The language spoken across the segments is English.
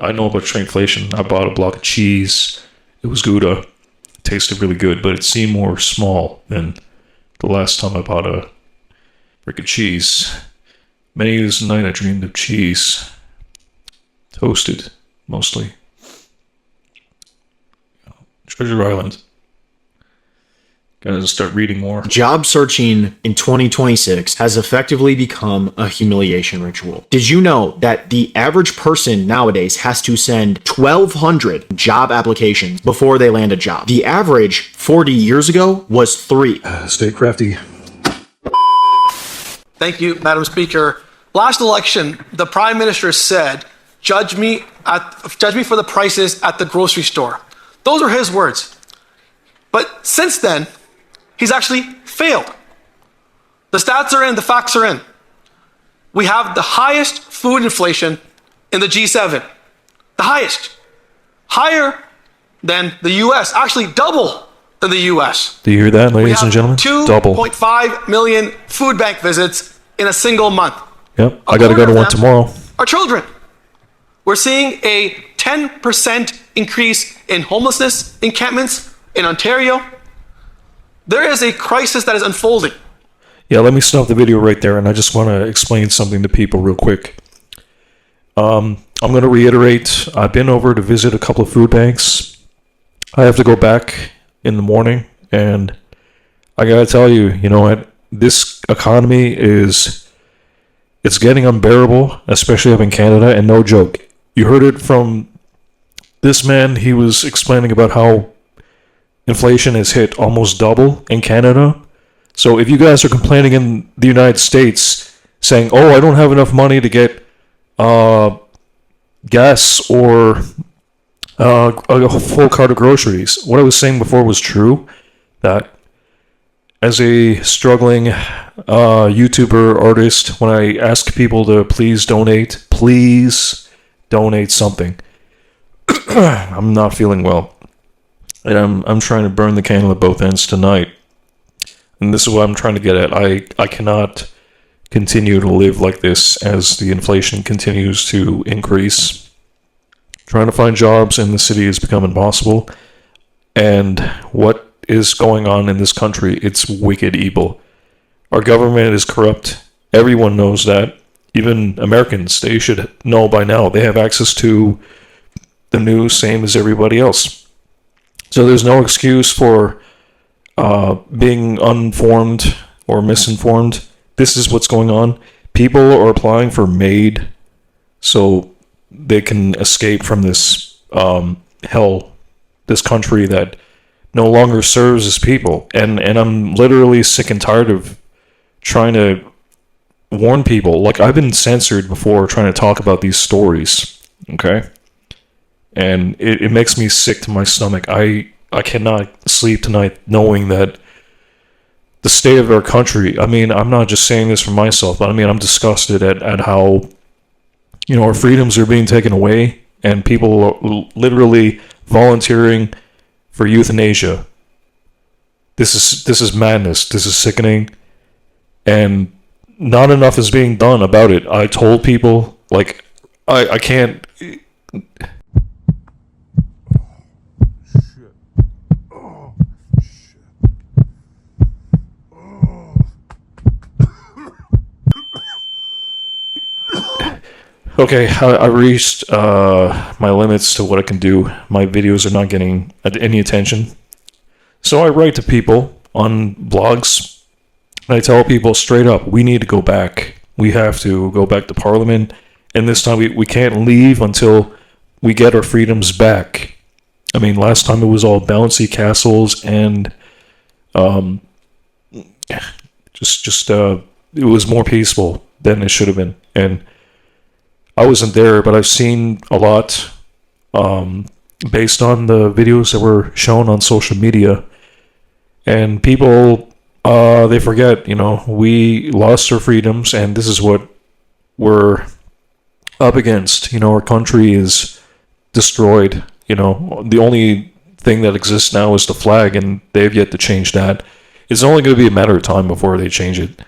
I know about shrinkflation. I bought a block of cheese. It was Gouda. It tasted really good, but it seemed more small than the last time I bought a brick of cheese. Many years night I dreamed of cheese. Toasted, mostly. Treasure Island. Gotta start reading more. Job searching in 2026 has effectively become a humiliation ritual. Did you know that the average person nowadays has to send 1,200 job applications before they land a job? The average 40 years ago was 3. Stay crafty. Thank you, Madam Speaker. Last election, the Prime Minister said, judge me for the prices at the grocery store. Those are his words. But since then, he's actually failed. The stats are in, the facts are in. We have the highest food inflation in the G7. The highest. Higher than the US, actually double than the US. Do you hear that, ladies and gentlemen? Double. 2.5 million food bank visits in a single month. Yep, I gotta go to one tomorrow. Our children. We're seeing a 10% increase in homelessness encampments in Ontario. There is a crisis that is unfolding. Yeah, let me stop the video right there, and I just want to explain something to people real quick. I'm going to reiterate, I've been over to visit a couple of food banks. I have to go back in the morning, and I got to tell you, you know what, this economy it's getting unbearable, especially up in Canada, and no joke. You heard it from this man. He was explaining about how inflation has hit almost double in Canada. So if you guys are complaining in the United States, saying, oh, I don't have enough money to get gas or a full cart of groceries, what I was saying before was true, that as a struggling YouTuber artist, when I ask people to please donate something, I'm not feeling well. And I'm trying to burn the candle at both ends tonight. And this is what I'm trying to get at. I cannot continue to live like this as the inflation continues to increase. Trying to find jobs in the city has become impossible. And what is going on in this country, it's wicked evil. Our government is corrupt. Everyone knows that. Even Americans, they should know by now. They have access to the news, same as everybody else. So there's no excuse for being uninformed or misinformed. This is what's going on. People are applying for MAID so they can escape from this hell, this country that no longer serves as people. And I'm literally sick and tired of trying to warn people. Like, I've been censored before trying to talk about these stories, okay? And it makes me sick to my stomach. I cannot sleep tonight knowing that the state of our country, I mean, I'm not just saying this for myself, but I mean, I'm disgusted at how, you know, our freedoms are being taken away and people are literally volunteering for euthanasia. This is madness. This is sickening. And not enough is being done about it. I told people, like, I can't... Okay, I reached my limits to what I can do. My videos are not getting any attention. So I write to people on blogs. And I tell people straight up, we need to go back. We have to go back to Parliament. And this time we can't leave until we get our freedoms back. I mean, last time it was all bouncy castles and it was more peaceful than it should have been. And I wasn't there, but I've seen a lot based on the videos that were shown on social media. And people, they forget, you know, we lost our freedoms, and this is what we're up against. You know, our country is destroyed. You know, the only thing that exists now is the flag, and they've yet to change that. It's only going to be a matter of time before they change it.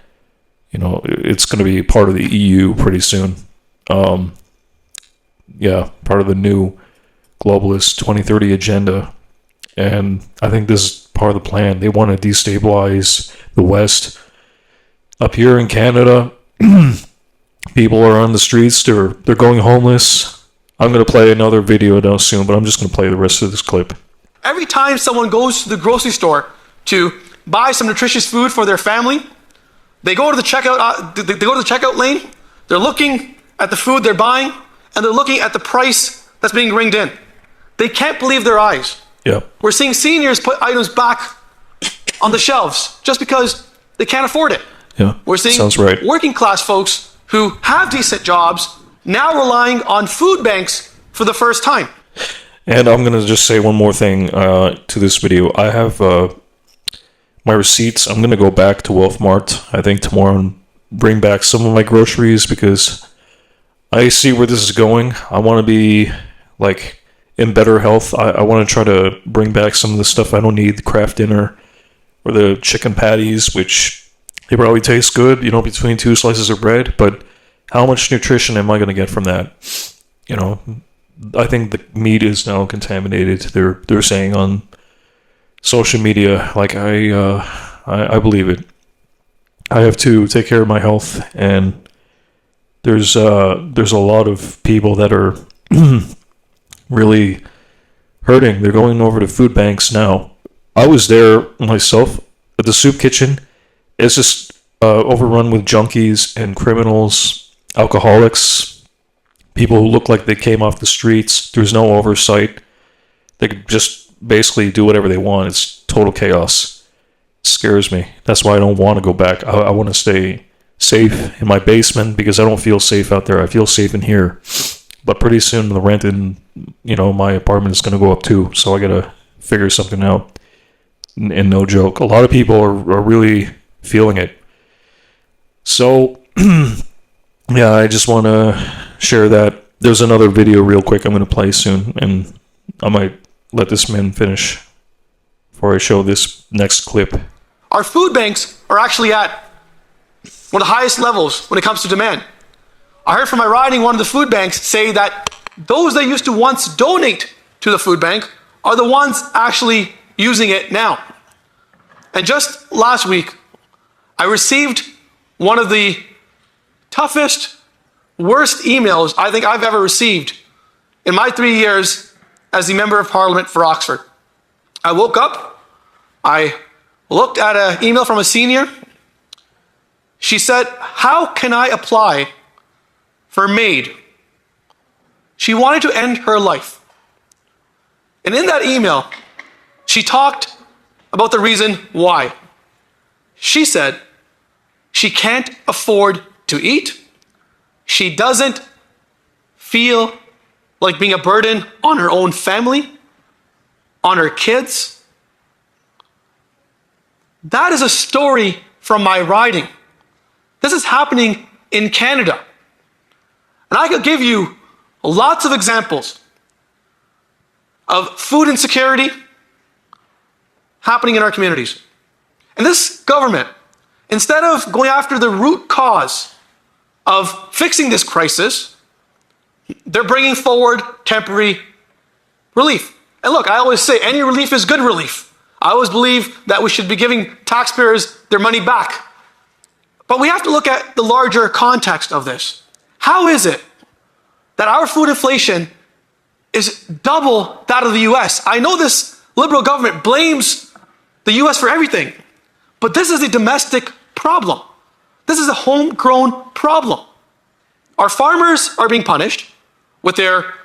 You know, it's going to be part of the EU pretty soon. part of the new globalist 2030 agenda. And I think this is part of the plan. They want to destabilize the West. Up here in Canada, people are on the streets. They're going homeless. I'm going to play another video now soon, but I'm just going to play the rest of this clip. Every time someone goes to the grocery store to buy some nutritious food for their family, they go to the checkout. They go to the checkout lane. They're looking at the food they're buying, and they're looking at the price that's being ringed in. They can't believe their eyes. Yeah. We're seeing seniors put items back on the shelves just because they can't afford it. Yeah. We're seeing Sounds right. working class folks who have decent jobs now relying on food banks for the first time. And I'm going to just say one more thing to this video. I have my receipts. I'm going to go back to Wealth Mart, I think, tomorrow and bring back some of my groceries because I see where this is going. I want to be, like, in better health. I want to try to bring back some of the stuff I don't need, the Kraft dinner or the chicken patties, which they probably taste good, between 2 slices of bread, but how much nutrition am I going to get from that? I think the meat is now contaminated. They're saying on social media, like I believe it. I have to take care of my health, and there's a lot of people that are really hurting. They're going over to food banks now. I was there myself at the soup kitchen. It's just overrun with junkies and criminals, alcoholics, people who look like they came off the streets. There's no oversight. They could just basically do whatever they want. It's total chaos. It scares me. That's why I don't want to go back. I want to stay safe in my basement because I don't feel safe out there. I feel safe in here. But pretty soon the rent in, my apartment is going to go up too. So I got to figure something out. And no joke. A lot of people are really feeling it. So, yeah, I just want to share that. There's another video real quick I'm going to play soon, and I might let this man finish before I show this next clip. Our food banks are actually at one of the highest levels when it comes to demand. I heard from my riding one of the food banks say that those that used to once donate to the food bank are the ones actually using it now. And just last week, I received one of the toughest, worst emails I think I've ever received in my 3 years as the Member of Parliament for Oxford. I woke up, I looked at an email from a senior. She said, "How can I apply for MAID?" She wanted to end her life. And in that email, she talked about the reason why. She said she can't afford to eat. She doesn't feel like being a burden on her own family, on her kids. That is a story from my riding. This is happening in Canada. And I could give you lots of examples of food insecurity happening in our communities. And this government, instead of going after the root cause of fixing this crisis, they're bringing forward temporary relief. And look, I always say any relief is good relief. I always believe that we should be giving taxpayers their money back. But we have to look at the larger context of this. How is it that our food inflation is double that of the US? I know this liberal government blames the US for everything, but this is a domestic problem. This is a homegrown problem. Our farmers are being punished with their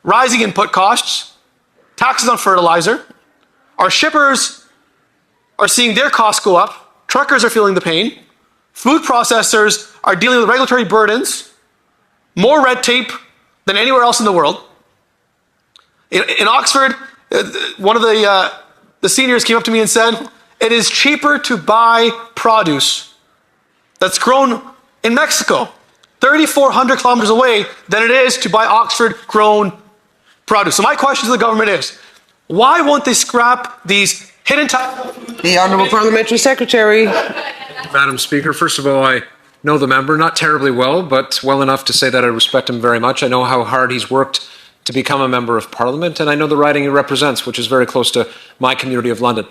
rising input costs, taxes on fertilizer. Our shippers are seeing their costs go up. Truckers are feeling the pain. Food processors are dealing with regulatory burdens, more red tape than anywhere else in the world. In Oxford, one of the seniors came up to me and said, it is cheaper to buy produce that's grown in Mexico, 3,400 kilometers away, than it is to buy Oxford-grown produce. So my question to the government is, why won't they scrap these hidden tax? The Honourable Parliamentary Secretary. Madam Speaker, first of all, I know the member, not terribly well, but well enough to say that I respect him very much. I know how hard he's worked to become a member of Parliament, and I know the riding he represents, which is very close to my community of London.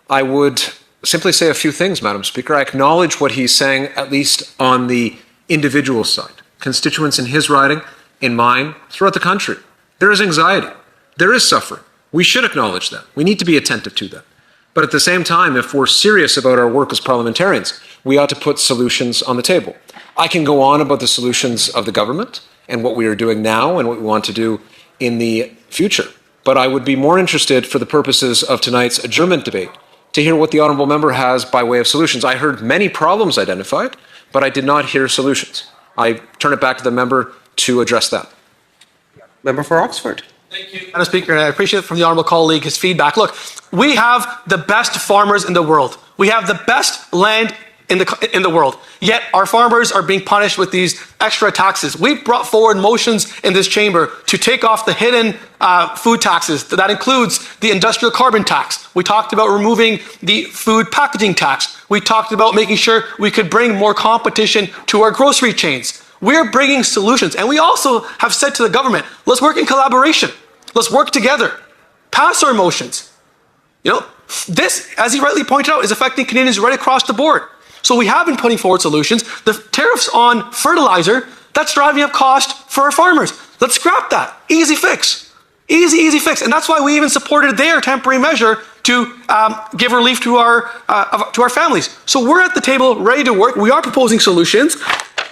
I would simply say a few things, Madam Speaker. I acknowledge what he's saying, at least on the individual side. Constituents in his riding, in mine, throughout the country. There is anxiety. There is suffering. We should acknowledge that. We need to be attentive to that. But at the same time, if we're serious about our work as parliamentarians, we ought to put solutions on the table. I can go on about the solutions of the government and what we are doing now and what we want to do in the future. But I would be more interested, for the purposes of tonight's adjournment debate, to hear what the honourable member has by way of solutions. I heard many problems identified, but I did not hear solutions. I turn it back to the member to address that. Member for Oxford. Thank you, Madam Speaker, and I appreciate from the honourable colleague his feedback. Look, we have the best farmers in the world. We have the best land in the world. Yet our farmers are being punished with these extra taxes. We've brought forward motions in this chamber to take off the hidden food taxes. That includes the industrial carbon tax. We talked about removing the food packaging tax. We talked about making sure we could bring more competition to our grocery chains. We're bringing solutions. And we also have said to the government, let's work in collaboration. Let's work together. Pass our motions. You know, this, as he rightly pointed out, is affecting Canadians right across the board. So we have been putting forward solutions. The tariffs on fertilizer, that's driving up cost for our farmers. Let's scrap that. Easy fix. Easy fix. And that's why we even supported their temporary measure to give relief to our families. So we're at the table ready to work. We are proposing solutions.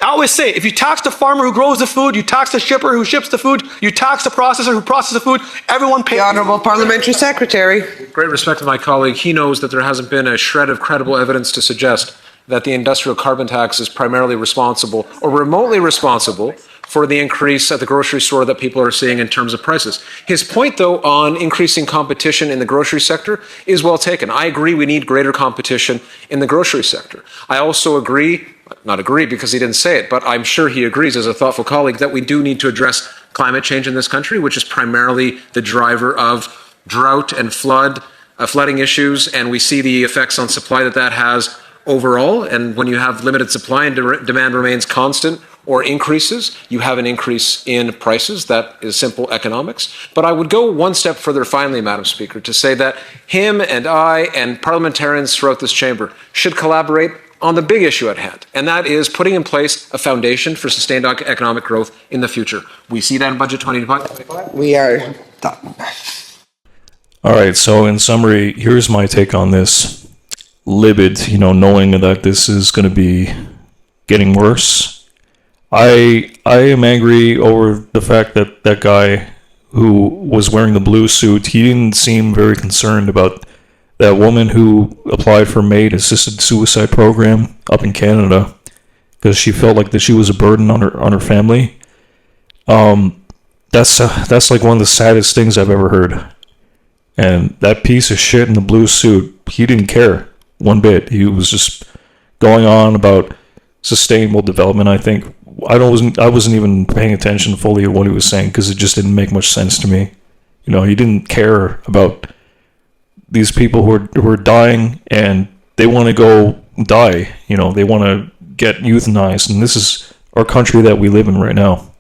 I always say, if you tax the farmer who grows the food, you tax the shipper who ships the food, you tax the processor who processes the food, everyone pays. The Honourable Parliamentary Secretary. Great respect to my colleague. He knows that there hasn't been a shred of credible evidence to suggest that the industrial carbon tax is primarily responsible or remotely responsible for the increase at the grocery store that people are seeing in terms of prices. His point, though, on increasing competition in the grocery sector is well taken. I agree we need greater competition in the grocery sector. I also agree, not agree because he didn't say it, but I'm sure he agrees as a thoughtful colleague that we do need to address climate change in this country, which is primarily the driver of drought and flooding issues, and we see the effects on supply that has overall. And when you have limited supply and demand remains constant or increases, you have an increase in prices. That is simple economics. But I would go one step further finally, Madam Speaker, to say that him and I and parliamentarians throughout this chamber should collaborate on the big issue at hand, and that is putting in place a foundation for sustained economic growth in the future. We see that in Budget 2025. We are done. All right, so in summary, here's my take on this. Livid, knowing that this is going to be getting worse. I am angry over the fact that that guy who was wearing the blue suit, he didn't seem very concerned about that woman who applied for maid-assisted suicide program up in Canada because she felt like that she was a burden on her family. That's like one of the saddest things I've ever heard. And that piece of shit in the blue suit, he didn't care one bit. He was just going on about sustainable development. I think I wasn't even paying attention fully to what he was saying because it just didn't make much sense to me. He didn't care about these people who are dying and they want to go die. They want to get euthanized, and this is our country that we live in right now.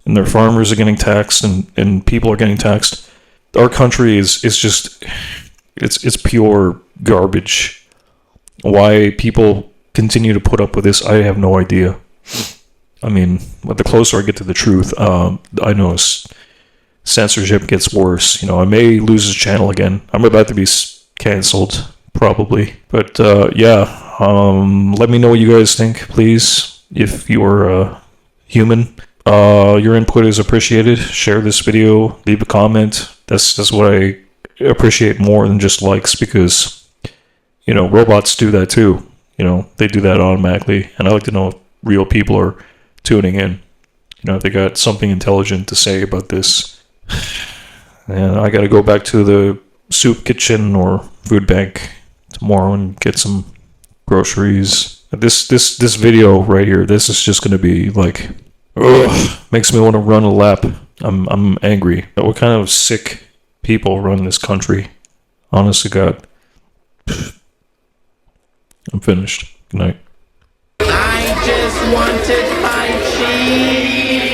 And their farmers are getting taxed, and people are getting taxed. Our country is just it's pure garbage. Why people continue to put up with this, I have no idea. I mean, but the closer I get to the truth, I notice censorship gets worse. I may lose this channel again. I'm about to be cancelled, probably. But let me know what you guys think, please. If you're human, your input is appreciated. Share this video, leave a comment. That's what I appreciate more than just likes, because robots do that too. They do that automatically, and I like to know if real people are tuning in. If they got something intelligent to say about this. And I gotta go back to the soup kitchen or food bank tomorrow and get some groceries. This video right here, this is just gonna be like, makes me want to run a lap. I'm angry. What kind of sick people run this country? Honest to God. I'm finished. Good night. just wanted my cheese.